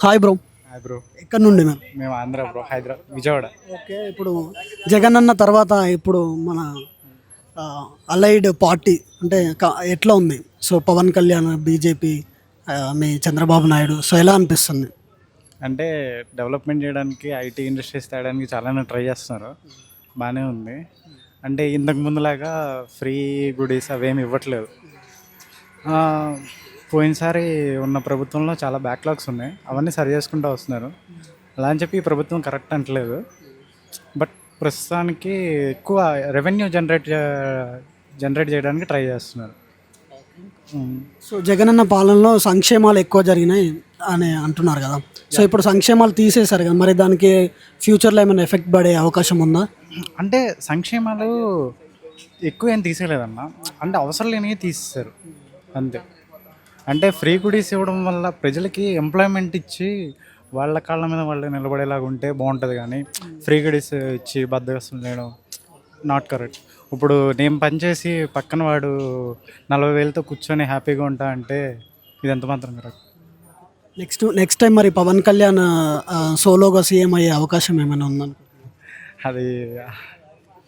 Hi bro. Hi bro. ఎక్కడి నుండి మేము? మేము ఆంధ్ర బ్రో, హైదరాబాద్, విజయవాడ. ఓకే. ఇప్పుడు జగన్ అన్న తర్వాత ఇప్పుడు మన అలైడ్ పార్టీ అంటే ఎట్లా ఉంది? సో పవన్ కళ్యాణ్, బీజేపీ, మీ చంద్రబాబు నాయుడు, సో ఎలా అనిపిస్తుంది? అంటే డెవలప్మెంట్ చేయడానికి ఐటీ ఇండస్ట్రీస్ తేయడానికి చాలానే ట్రై చేస్తున్నారు, బాగానే ఉంది. అంటే ఇంతకు ముందులాగా ఫ్రీ గుడీస్ అవేమి ఇవ్వట్లేదు. ఆ, పోయినసారి ఉన్న ప్రభుత్వంలో చాలా బ్యాక్లాగ్స్ ఉన్నాయి, అవన్నీ సరి చేసుకుంటూ వస్తున్నారు. అలా అని చెప్పి ఈ ప్రభుత్వం కరెక్ట్ అంటలేదు, బట్ ప్రస్తుతానికి ఎక్కువ రెవెన్యూ జనరేట్ చేయడానికి ట్రై చేస్తున్నారు. సో జగన్ అన్న పాలనలో సంక్షేమాలు ఎక్కువ జరిగినాయి అని అంటున్నారు కదా. సో ఇప్పుడు సంక్షేమాలు తీసేశారు కదా, మరి దానికి ఫ్యూచర్లో ఏమైనా ఎఫెక్ట్ పడే అవకాశం ఉందా? అంటే సంక్షేమాలు ఎక్కువ ఏం తీసేయలేదన్న, అంటే అవసరం లేనివి తీసేశారు అంతే. అంటే ఫ్రీ గుడీస్ ఇవ్వడం వల్ల ప్రజలకి ఎంప్లాయ్మెంట్ ఇచ్చి వాళ్ళ కాళ్ళ మీద వాళ్ళు నిలబడేలాగా ఉంటే బాగుంటుంది, కానీ ఫ్రీ గుడీస్ ఇచ్చి బద్దగస్తులు చేయడం నాట్ కరెక్ట్. ఇప్పుడు నేను పనిచేసి పక్కన వాడు 40,000తో కూర్చొని హ్యాపీగా ఉంటా అంటే ఇది ఎంత మాత్రం కరెక్ట్. నెక్స్ట్ టైం మరి పవన్ కళ్యాణ్ సోలోగా సీఎం అయ్యే అవకాశం ఏమైనా ఉందని? అది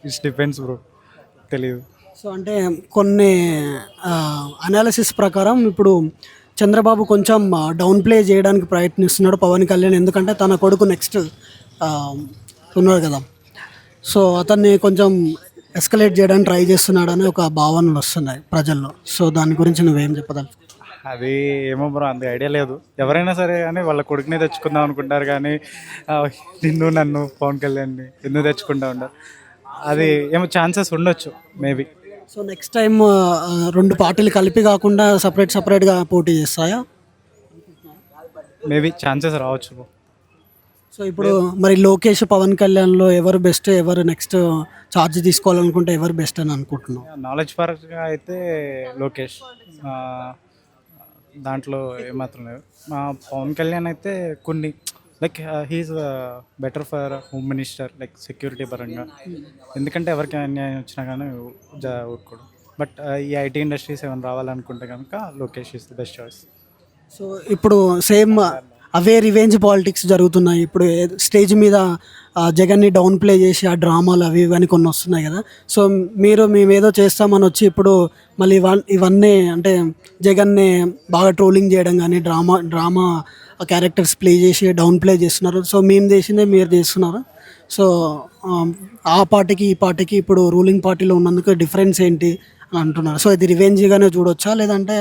ఇట్స్ డిపెండ్స్ బ్రో, తెలియదు. సో అంటే కొన్ని అనాలిసిస్ ప్రకారం ఇప్పుడు చంద్రబాబు కొంచెం డౌన్ ప్లే చేయడానికి ప్రయత్నిస్తున్నాడు పవన్ కళ్యాణ్, ఎందుకంటే తన కొడుకు నెక్స్ట్ ఉన్నాడు కదా. సో అతన్ని కొంచెం ఎస్కలేట్ చేయడానికి ట్రై చేస్తున్నాడని ఒక భావనలు వస్తున్నాయి ప్రజల్లో. సో దాని గురించి నువ్వేం చెప్పగలవు? అది ఏమో బ్రో, అంత ఐడియా లేదు. ఎవరైనా సరే కానీ వాళ్ళ కొడుకునే తెచ్చుకుందాం అనుకుంటారు, కానీ నిన్ను నన్ను పవన్ కళ్యాణ్ని ఎందుకు తెచ్చుకుంటా ఉంటారు. అది ఏమో ఛాన్సెస్ ఉండొచ్చు మేబీ. సో నెక్స్ట్ టైం రెండు పార్టీలు కలిపి కాకుండా సపరేట్గా పోటీ చేస్తాయా? మేబీ ఛాన్సెస్ రావచ్చు బ్రో. సో ఇప్పుడు మరి లోకేష్ పవన్ కళ్యాణ్లో ఎవరు బెస్ట్, ఎవరు నెక్స్ట్ ఛార్జ్ తీసుకోవాలనుకుంటే ఎవరు బెస్ట్ అని అనుకుంటున్నాం? నాలెడ్జ్ పరంగా అయితే లోకేష్, దాంట్లో ఏమాత్రం లేదు. పవన్ కళ్యాణ్ అయితే కొన్ని like he is better for home minister, like security పరంగా, ఎందుకంటే ఎవరికి అన్యాయం వచ్చినా కానీ ఊరుకోడు. బట్ ఈ ఐటీ ఇండస్ట్రీస్ ఏమైనా రావాలనుకుంటే కనుక Lokesh is the best choice. So ఇప్పుడు సేమ్ అవే రివెంజ్ పాలిటిక్స్ జరుగుతున్నాయి. ఇప్పుడు స్టేజ్ మీద జగన్ని డౌన్ ప్లే చేసి ఆ డ్రామాలు అవి ఇవన్నీ కొన్ని వస్తున్నాయి కదా. సో మేమేదో చేస్తామని వచ్చి ఇప్పుడు మళ్ళీ ఇవన్నీ అంటే జగన్ని బాగా ట్రోలింగ్ చేయడం కానీ డ్రామా క్యారెక్టర్స్ ప్లే చేసి డౌన్ ప్లే చేస్తున్నారు. సో మేము చేసిందే మీరు చేస్తున్నారు. సో ఆ పార్టీకి ఈ పార్టీకి ఇప్పుడు రూలింగ్ పార్టీలో ఉన్నందుకు డిఫరెన్స్ ఏంటి అని అంటున్నారు. సో ఇది రివెంజ్గానే చూడొచ్చా, లేదంటే